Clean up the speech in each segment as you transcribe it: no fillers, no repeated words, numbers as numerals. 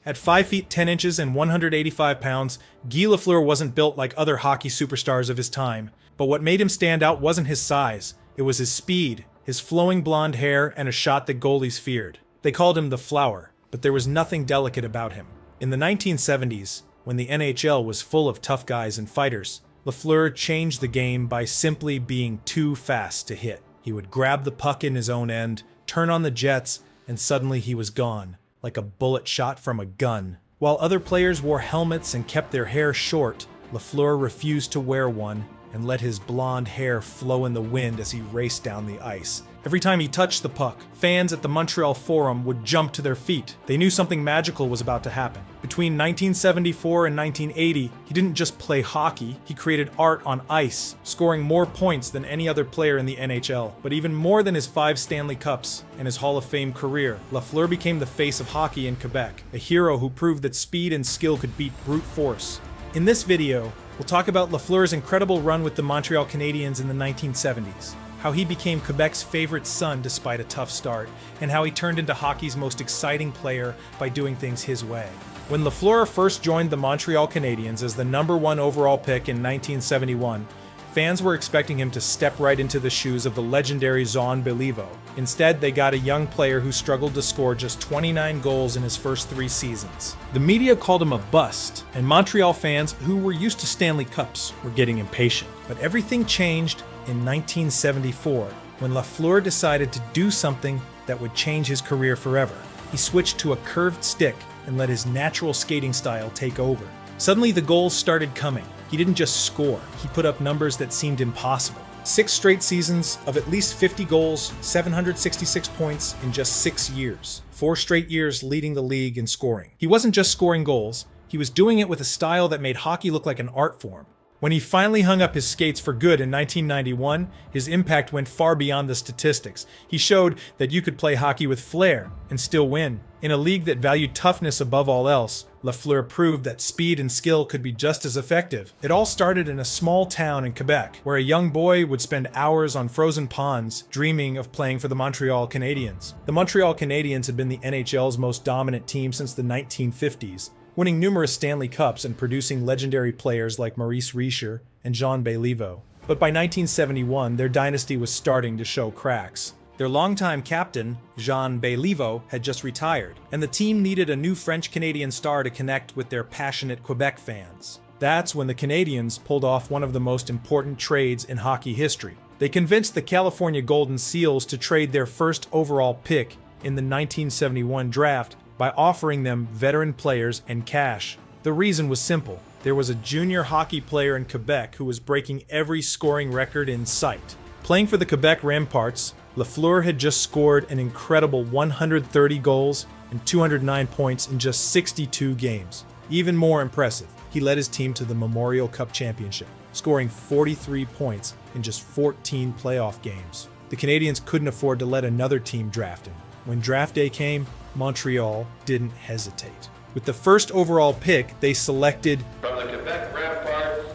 At 5 feet 10 inches and 185 pounds, Guy Lafleur wasn't built like other hockey superstars of his time. But what made him stand out wasn't his size. It was his speed, his flowing blonde hair, and a shot that goalies feared. They called him the Flower, but there was nothing delicate about him. In the 1970s, when the NHL was full of tough guys and fighters, Lafleur changed the game by simply being too fast to hit. He would grab the puck in his own end, turn on the jets, and suddenly he was gone, like a bullet shot from a gun. While other players wore helmets and kept their hair short, Lafleur refused to wear one and let his blonde hair flow in the wind as he raced down the ice. Every time he touched the puck, fans at the Montreal Forum would jump to their feet. They knew something magical was about to happen. Between 1974 and 1980, he didn't just play hockey, he created art on ice, scoring more points than any other player in the NHL. But even more than his 5 Stanley Cups and his Hall of Fame career, Lafleur became the face of hockey in Quebec, a hero who proved that speed and skill could beat brute force. In this video, we'll talk about Lafleur's incredible run with the Montreal Canadiens in the 1970s, how he became Quebec's favorite son despite a tough start, and how he turned into hockey's most exciting player by doing things his way. When Lafleur first joined the Montreal Canadiens as the #1 overall pick in 1971, fans were expecting him to step right into the shoes of the legendary Jean Béliveau. Instead, they got a young player who struggled to score just 29 goals in his first 3 seasons. The media called him a bust, and Montreal fans, who were used to Stanley Cups, were getting impatient. But everything changed in 1974, when Lafleur decided to do something that would change his career forever. He switched to a curved stick and let his natural skating style take over. Suddenly the goals started coming. He didn't just score, he put up numbers that seemed impossible. 6 straight seasons of at least 50 goals, 766 points in just 6 years. 4 straight years leading the league in scoring. He wasn't just scoring goals, he was doing it with a style that made hockey look like an art form. When he finally hung up his skates for good in 1991, his impact went far beyond the statistics. He showed that you could play hockey with flair and still win. In a league that valued toughness above all else, Lafleur proved that speed and skill could be just as effective. It all started in a small town in Quebec, where a young boy would spend hours on frozen ponds dreaming of playing for the Montreal Canadiens. The Montreal Canadiens had been the NHL's most dominant team since the 1950s. Winning numerous Stanley Cups and producing legendary players like Maurice Richard and Jean Béliveau. But by 1971, their dynasty was starting to show cracks. Their longtime captain, Jean Béliveau, had just retired, and the team needed a new French-Canadian star to connect with their passionate Quebec fans. That's when the Canadiens pulled off one of the most important trades in hockey history. They convinced the California Golden Seals to trade their first overall pick in the 1971 draft by offering them veteran players and cash. The reason was simple. There was a junior hockey player in Quebec who was breaking every scoring record in sight. Playing for the Quebec Ramparts, Lafleur had just scored an incredible 130 goals and 209 points in just 62 games. Even more impressive, he led his team to the Memorial Cup Championship, scoring 43 points in just 14 playoff games. The Canadiens couldn't afford to let another team draft him. When draft day came, Montreal didn't hesitate. With the first overall pick, they selected from the Quebec Ramparts,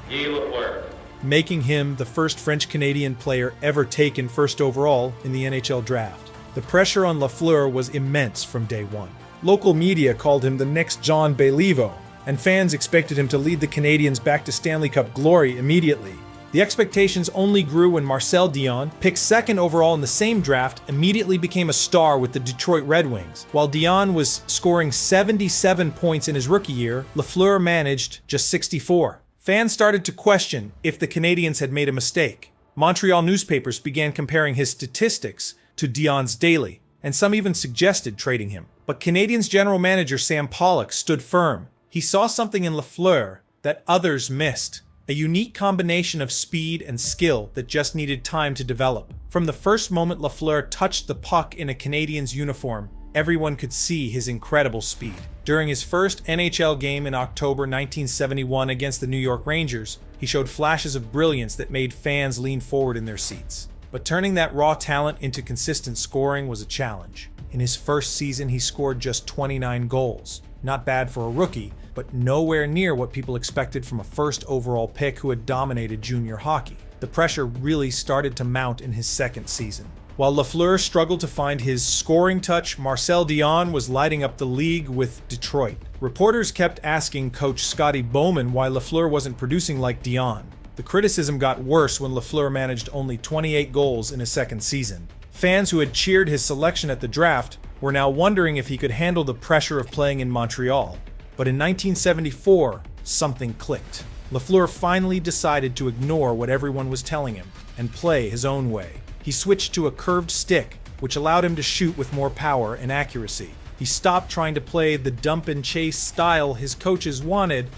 Guy Lafleur, making him the first French-Canadian player ever taken first overall in the NHL draft. The pressure on Lafleur was immense from day one. Local media called him the next Jean Béliveau, and fans expected him to lead the Canadiens back to Stanley Cup glory immediately. The expectations only grew when Marcel Dionne, picked 2nd overall in the same draft, immediately became a star with the Detroit Red Wings. While Dionne was scoring 77 points in his rookie year, Lafleur managed just 64. Fans started to question if the Canadiens had made a mistake. Montreal newspapers began comparing his statistics to Dionne's daily, and some even suggested trading him. But Canadiens general manager Sam Pollock stood firm. He saw something in Lafleur that others missed. A unique combination of speed and skill that just needed time to develop. From the first moment Lafleur touched the puck in a Canadiens uniform, everyone could see his incredible speed. During his first NHL game in October 1971 against the New York Rangers, he showed flashes of brilliance that made fans lean forward in their seats. But turning that raw talent into consistent scoring was a challenge. In his first season, he scored just 29 goals. Not bad for a rookie, but nowhere near what people expected from a first overall pick who had dominated junior hockey. The pressure really started to mount in his second season. While Lafleur struggled to find his scoring touch, Marcel Dion was lighting up the league with Detroit. Reporters kept asking coach Scotty Bowman why Lafleur wasn't producing like Dion. The criticism got worse when Lafleur managed only 28 goals in his second season. Fans who had cheered his selection at the draft were now wondering if he could handle the pressure of playing in Montreal. But in 1974, something clicked. Lafleur finally decided to ignore what everyone was telling him and play his own way. He switched to a curved stick, which allowed him to shoot with more power and accuracy. He stopped trying to play the dump and chase style his coaches wanted,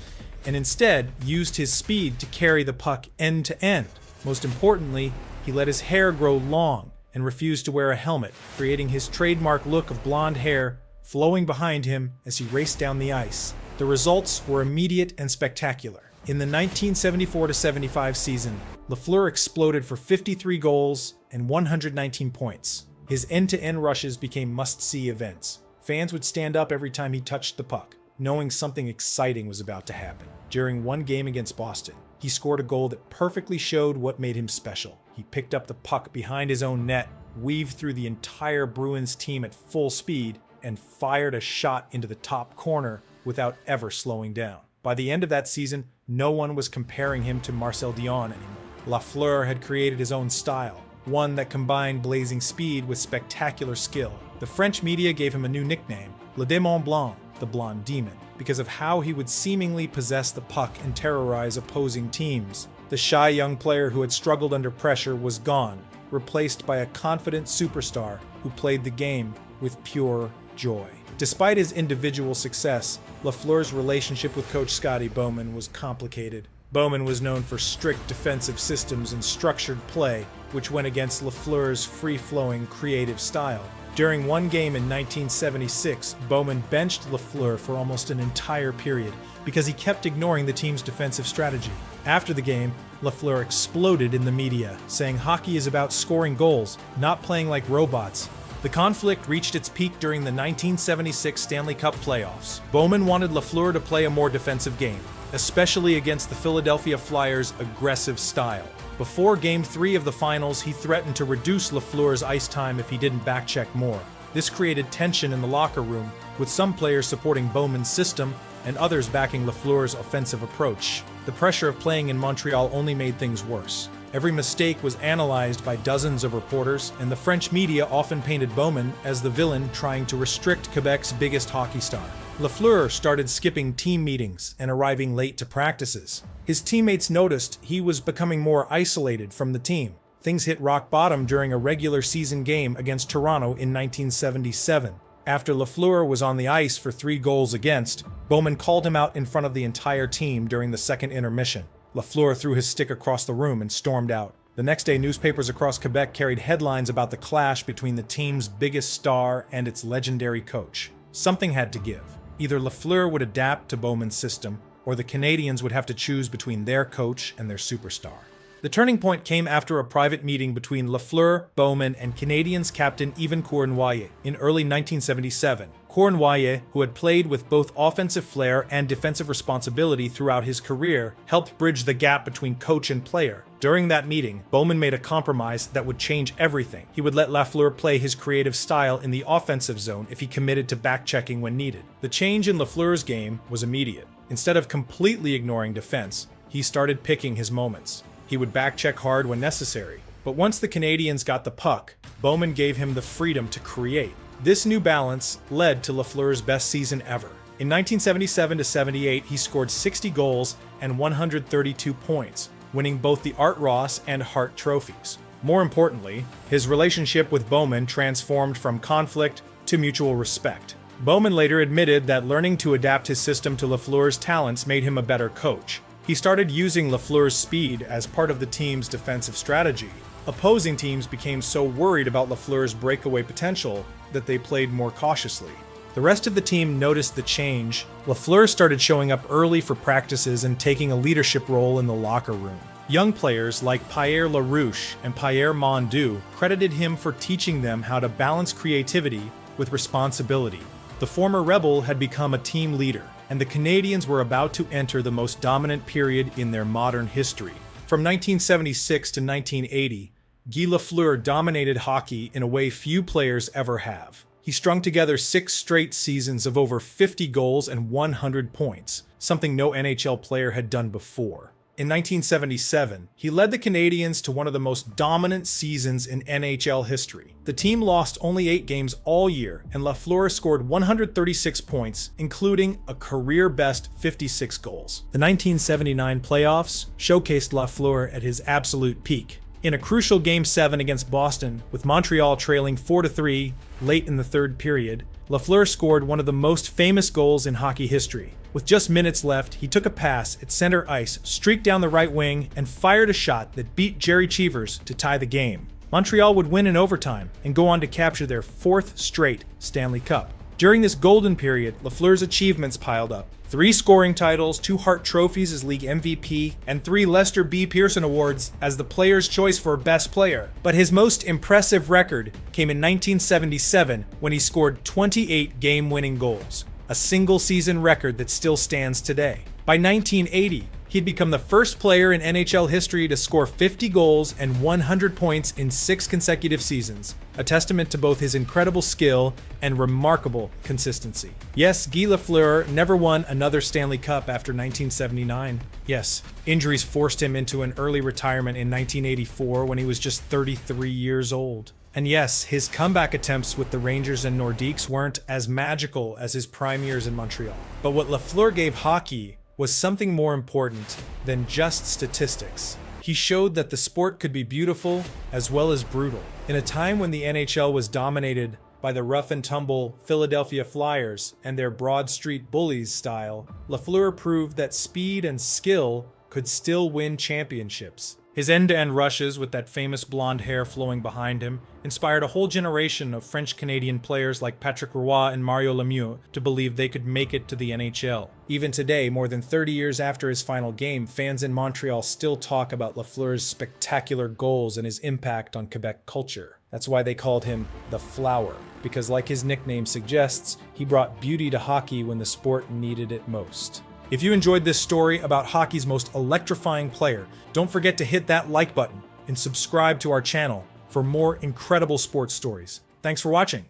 and instead used his speed to carry the puck end to end. Most importantly, he let his hair grow long and refused to wear a helmet, creating his trademark look of blonde hair flowing behind him as he raced down the ice. The results were immediate and spectacular. In the 1974-75 season, Lafleur exploded for 53 goals and 119 points. His end-to-end rushes became must-see events. Fans would stand up every time he touched the puck, knowing something exciting was about to happen. During one game against Boston, he scored a goal that perfectly showed what made him special. He picked up the puck behind his own net, weaved through the entire Bruins team at full speed, and fired a shot into the top corner without ever slowing down. By the end of that season, no one was comparing him to Marcel Dion anymore. Lafleur had created his own style, one that combined blazing speed with spectacular skill. The French media gave him a new nickname, Le Démon Blanc, the Blonde Demon, because of how he would seemingly possess the puck and terrorize opposing teams. The shy young player who had struggled under pressure was gone, replaced by a confident superstar who played the game with pure joy. Despite his individual success, Lafleur's relationship with coach Scotty Bowman was complicated. Bowman was known for strict defensive systems and structured play, which went against Lafleur's free-flowing, creative style. During one game in 1976, Bowman benched Lafleur for almost an entire period because he kept ignoring the team's defensive strategy. After the game, Lafleur exploded in the media, saying hockey is about scoring goals, not playing like robots. The conflict reached its peak during the 1976 Stanley Cup playoffs. Bowman wanted Lafleur to play a more defensive game, especially against the Philadelphia Flyers' aggressive style. Before Game 3 of the finals, he threatened to reduce Lafleur's ice time if he didn't backcheck more. This created tension in the locker room, with some players supporting Bowman's system and others backing Lafleur's offensive approach. The pressure of playing in Montreal only made things worse. Every mistake was analyzed by dozens of reporters, and the French media often painted Bowman as the villain trying to restrict Quebec's biggest hockey star. Lafleur started skipping team meetings and arriving late to practices. His teammates noticed he was becoming more isolated from the team. Things hit rock bottom during a regular season game against Toronto in 1977. After Lafleur was on the ice for 3 goals against, Bowman called him out in front of the entire team during the second intermission. Lafleur threw his stick across the room and stormed out. The next day, newspapers across Quebec carried headlines about the clash between the team's biggest star and its legendary coach. Something had to give. Either Lafleur would adapt to Bowman's system, or the Canadiens would have to choose between their coach and their superstar. The turning point came after a private meeting between Lafleur, Bowman, and Canadiens captain Yvan Cournoyer in early 1977. Cournoyer, who had played with both offensive flair and defensive responsibility throughout his career, helped bridge the gap between coach and player. During that meeting, Bowman made a compromise that would change everything. He would let Lafleur play his creative style in the offensive zone if he committed to back-checking when needed. The change in Lafleur's game was immediate. Instead of completely ignoring defense, he started picking his moments. He would back-check hard when necessary. But once the Canadiens got the puck, Bowman gave him the freedom to create. This new balance led to Lafleur's best season ever. In 1977-78, he scored 60 goals and 132 points, winning both the Art Ross and Hart trophies. More importantly, his relationship with Bowman transformed from conflict to mutual respect. Bowman later admitted that learning to adapt his system to Lafleur's talents made him a better coach. He started using Lafleur's speed as part of the team's defensive strategy. Opposing teams became so worried about Lafleur's breakaway potential that they played more cautiously. The rest of the team noticed the change. Lafleur started showing up early for practices and taking a leadership role in the locker room. Young players like Pierre Larouche and Pierre Mondu credited him for teaching them how to balance creativity with responsibility. The former Rebel had become a team leader, and the Canadiens were about to enter the most dominant period in their modern history. From 1976 to 1980, Guy Lafleur dominated hockey in a way few players ever have. He strung together 6 straight seasons of over 50 goals and 100 points, something no NHL player had done before. In 1977, he led the Canadiens to one of the most dominant seasons in NHL history. The team lost only 8 games all year, and Lafleur scored 136 points, including a career-best 56 goals. The 1979 playoffs showcased Lafleur at his absolute peak. In a crucial Game 7 against Boston, with Montreal trailing 4-3 late in the third period, Lafleur scored one of the most famous goals in hockey history. With just minutes left, he took a pass at center ice, streaked down the right wing, and fired a shot that beat Jerry Cheevers to tie the game. Montreal would win in overtime and go on to capture their 4th straight Stanley Cup. During this golden period, Lafleur's achievements piled up. 3 scoring titles, 2 Hart trophies as league MVP, and 3 Lester B. Pearson awards as the player's choice for best player. But his most impressive record came in 1977 when he scored 28 game-winning goals, a single-season record that still stands today. By 1980, he'd become the first player in NHL history to score 50 goals and 100 points in 6 consecutive seasons, a testament to both his incredible skill and remarkable consistency. Yes, Guy Lafleur never won another Stanley Cup after 1979. Yes, injuries forced him into an early retirement in 1984 when he was just 33 years old. And yes, his comeback attempts with the Rangers and Nordiques weren't as magical as his prime years in Montreal. But what Lafleur gave hockey was something more important than just statistics. He showed that the sport could be beautiful as well as brutal. In a time when the NHL was dominated by the rough-and-tumble Philadelphia Flyers and their Broad Street Bullies style, Lafleur proved that speed and skill could still win championships. His end-to-end rushes, with that famous blonde hair flowing behind him, inspired a whole generation of French-Canadian players like Patrick Roy and Mario Lemieux to believe they could make it to the NHL. Even today, more than 30 years after his final game, fans in Montreal still talk about Lafleur's spectacular goals and his impact on Quebec culture. That's why they called him the Flower, because like his nickname suggests, he brought beauty to hockey when the sport needed it most. If you enjoyed this story about hockey's most electrifying player, don't forget to hit that like button and subscribe to our channel for more incredible sports stories. Thanks for watching.